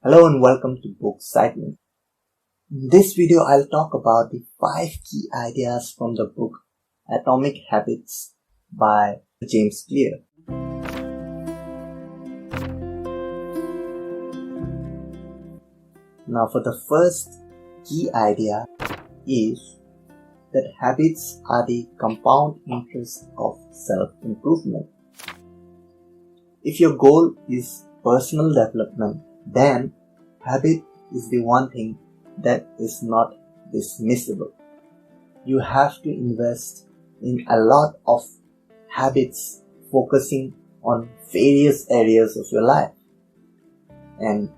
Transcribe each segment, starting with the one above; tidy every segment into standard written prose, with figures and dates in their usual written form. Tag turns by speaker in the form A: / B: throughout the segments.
A: Hello and welcome to Bookcitement. In this video, I'll talk about the 5 key ideas from the book Atomic Habits by James Clear. Now, for the first key idea is that habits are the compound interest of self-improvement. If your goal is personal development, then habit is the one thing that is not dismissible. You have to invest in a lot of habits focusing on various areas of your life. And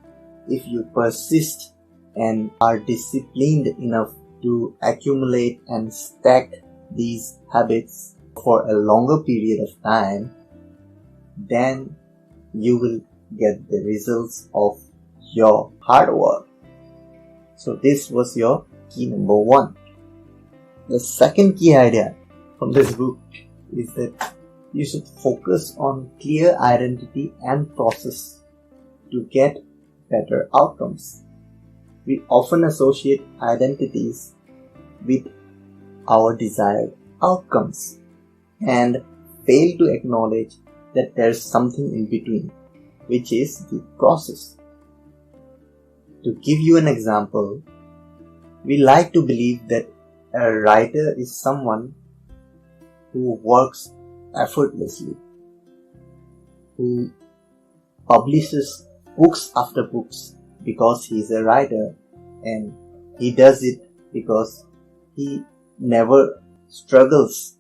A: if you persist and are disciplined enough to accumulate and stack these habits for a longer period of time, then you will get the results of your hard work. So this was your key number 1. The second key idea from this book is that you should focus on clear identity and process to get better outcomes. We often associate identities with our desired outcomes and fail to acknowledge that there's something in between, which is the process. To give you an example, we like to believe that a writer is someone who works effortlessly, who publishes books after books because he's a writer, and he does it because he never struggles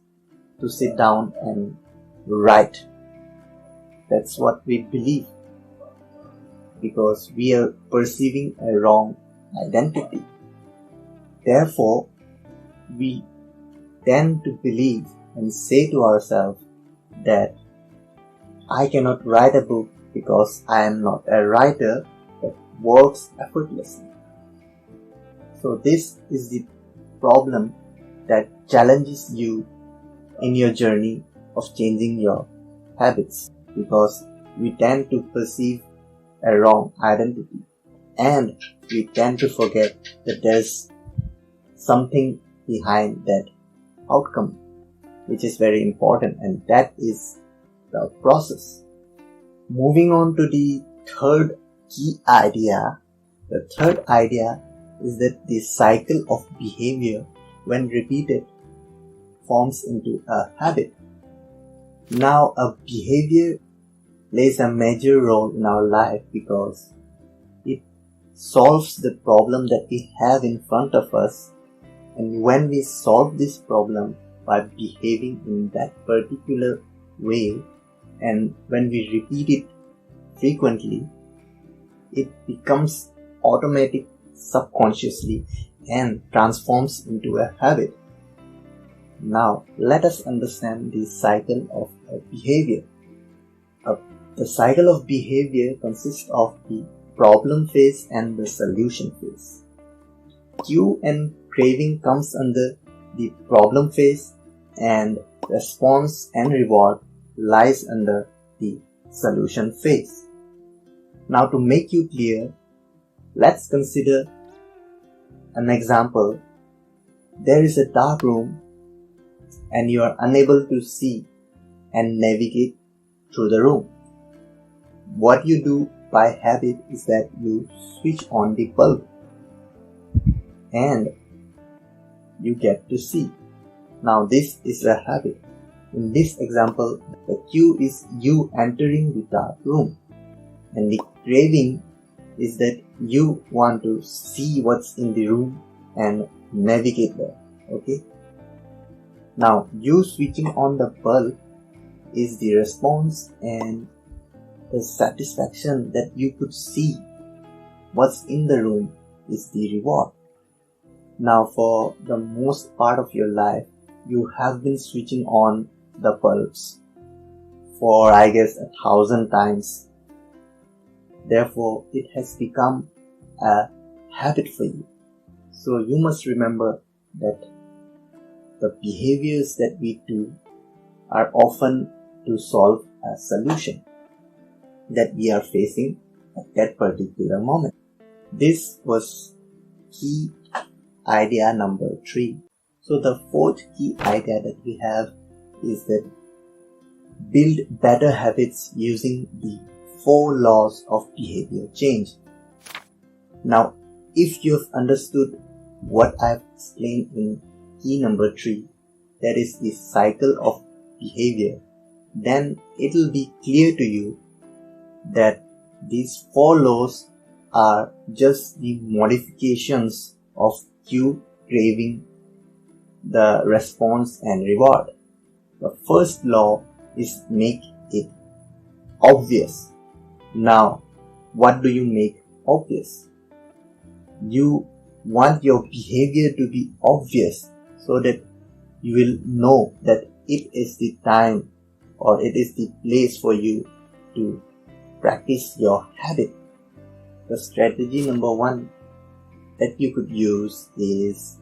A: to sit down and write. That's what we believe, because we are perceiving a wrong identity. Therefore, we tend to believe and say to ourselves that I cannot write a book because I am not a writer that works effortlessly. So this is the problem that challenges you in your journey of changing your habits, because we tend to perceive a wrong identity and we tend to forget that there's something behind that outcome which is very important, and that is the process. Moving on to the third key idea. The third idea is that the cycle of behavior, when repeated, forms into a habit. Now, a behavior plays a major role in our life because it solves the problem that we have in front of us, and when we solve this problem by behaving in that particular way, and when we repeat it frequently, it becomes automatic subconsciously and transforms into a habit. Now, let us understand the cycle of a behavior. The cycle of behavior consists of the problem phase and the solution phase. Cue and craving comes under the problem phase, and response and reward lies under the solution phase. Now, to make you clear, let's consider an example. There is a dark room and you are unable to see and navigate through the room. What you do by habit is that you switch on the bulb and you get to see. Now this is a habit. In this example, the cue is you entering the dark room, and the craving is that you want to see what's in the room and navigate there. Okay? Now, you switching on the bulb is the response, and the satisfaction that you could see what's in the room is the reward. Now, for the most part of your life, you have been switching on the bulbs for, I guess, 1,000 times. Therefore, it has become a habit for you. So you must remember that the behaviors that we do are often to solve a solution that we are facing at that particular moment. This was key idea number 3. So the fourth key idea that we have is that build better habits using the 4 laws of behavior change. Now, if you have understood what I've explained in key number 3, that is the cycle of behavior, then it will be clear to you that these 4 laws are just the modifications of cue, craving, the response and reward. The first law is make it obvious. Now, what do you make obvious? You want your behavior to be obvious so that you will know that it is the time or it is the place for you to practice your habit. The strategy number 1 that you could use is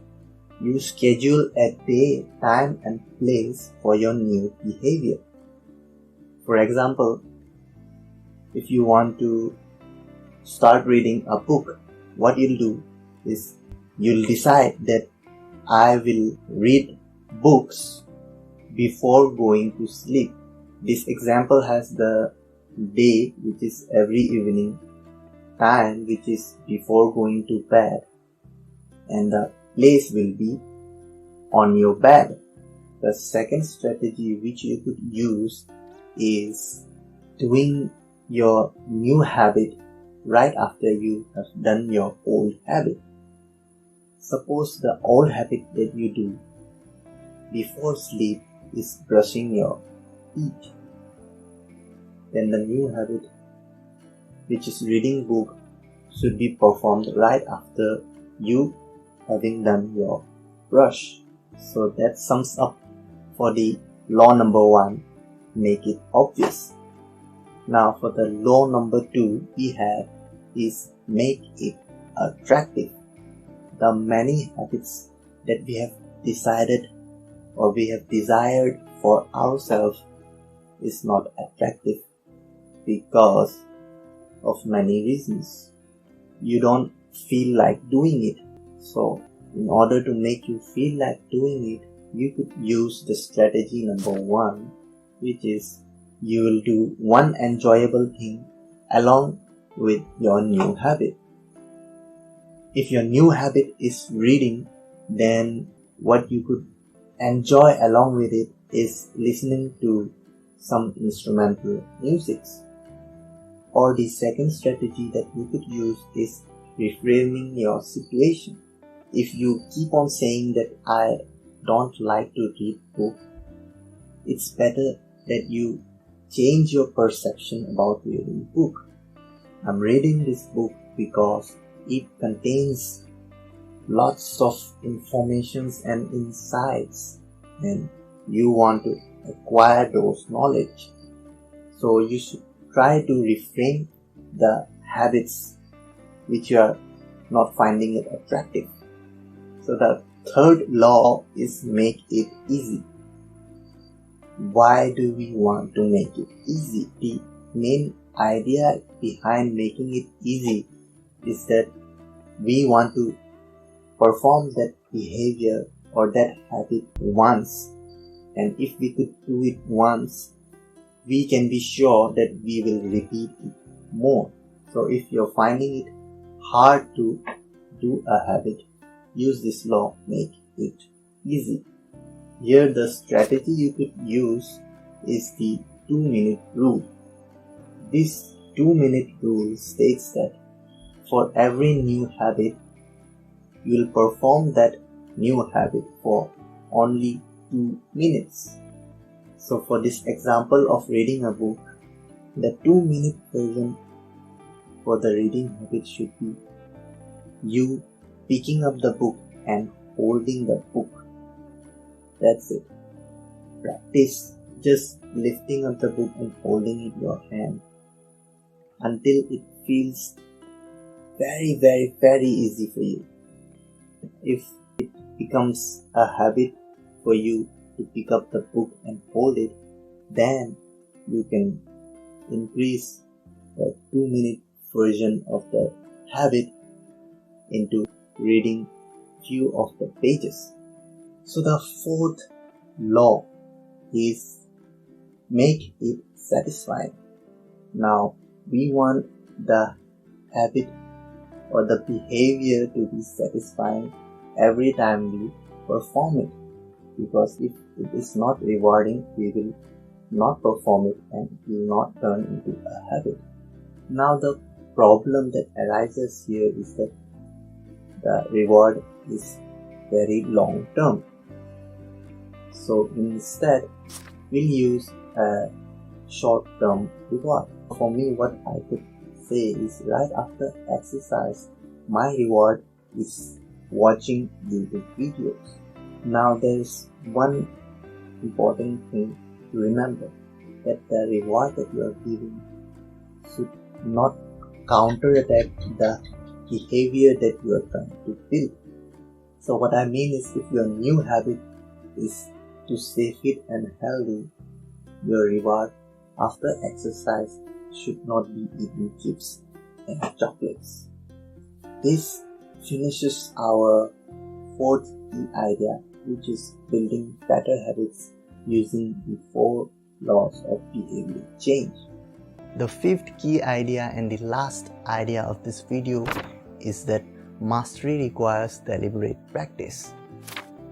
A: you schedule a day, time and place for your new behavior. For example, if you want to start reading a book, what you'll do is you'll decide that I will read books before going to sleep. This example has the day, which is every evening, time, which is before going to bed, and the place will be on your bed. The second strategy which you could use is doing your new habit right after you have done your old habit. Suppose the old habit that you do before sleep is brushing your teeth. Then the new habit, which is reading book, should be performed right after you having done your brush. So that sums up for the law number 1, make it obvious. Now for the law number 2 we have is make it attractive. The many habits that we have decided or we have desired for ourselves is not attractive because of many reasons. You don't feel like doing it. So in order to make you feel like doing it, you could use the strategy number 1, which is you will do one enjoyable thing along with your new habit. If your new habit is reading, then what you could enjoy along with it is listening to some instrumental music. Or the second strategy that you could use is reframing your situation. If you keep on saying that I don't like to read book, it's better that you change your perception about reading book. I'm reading this book because it contains lots of informations and insights and you want to acquire those knowledge. So you should try to reframe the habits which you are not finding it attractive. So the third law is make it easy. Why do we want to make it easy? The main idea behind making it easy is that we want to perform that behavior or that habit once, and if we could do it once, we can be sure that we will repeat it more. So if you're finding it hard to do a habit, use this law, make it easy. Here the strategy you could use is the 2-minute rule. This 2-minute rule states that for every new habit, you will perform that new habit for only 2 minutes. So for this example of reading a book, the 2-minute version for the reading habit should be you picking up the book and holding the book. That's it. Practice just lifting up the book and holding it in your hand until it feels very, very, very easy for you. If it becomes a habit for you to pick up the book and hold it, then you can increase the 2-minute version of the habit into reading few of the pages. So the fourth law is make it satisfying. Now we want the habit or the behavior to be satisfying every time we perform it, because if it is not rewarding, we will not perform it and it will not turn into a habit. Now the problem that arises here is that the reward is very long term. So instead we'll use a short term reward. For me, what I could say is right after exercise, my reward is watching YouTube videos. Now there's one important thing to remember, that the reward that you are giving should not counterattack the behavior that you are trying to build. So what I mean is, if your new habit is to stay fit and healthy, your reward after exercise should not be eating chips and chocolates. This finishes our fourth key idea, which is building better habits using the 4 laws of behavior change. The fifth key idea and the last idea of this video is that mastery requires deliberate practice.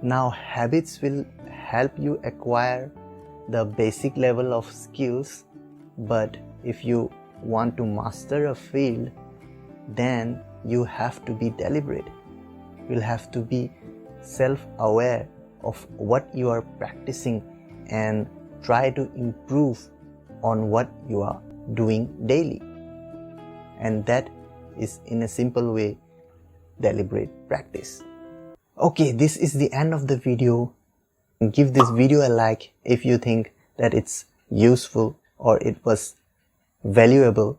A: Now, habits will help you acquire the basic level of skills, but if you want to master a field, then you have to be deliberate. You'll have to be self-aware of what you are practicing and try to improve on what you are doing daily. And that is, in a simple way, deliberate practice. Okay, this is the end of the video. Give this video a like if you think that it's useful or it was valuable,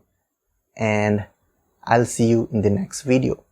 A: and I'll see you in the next video.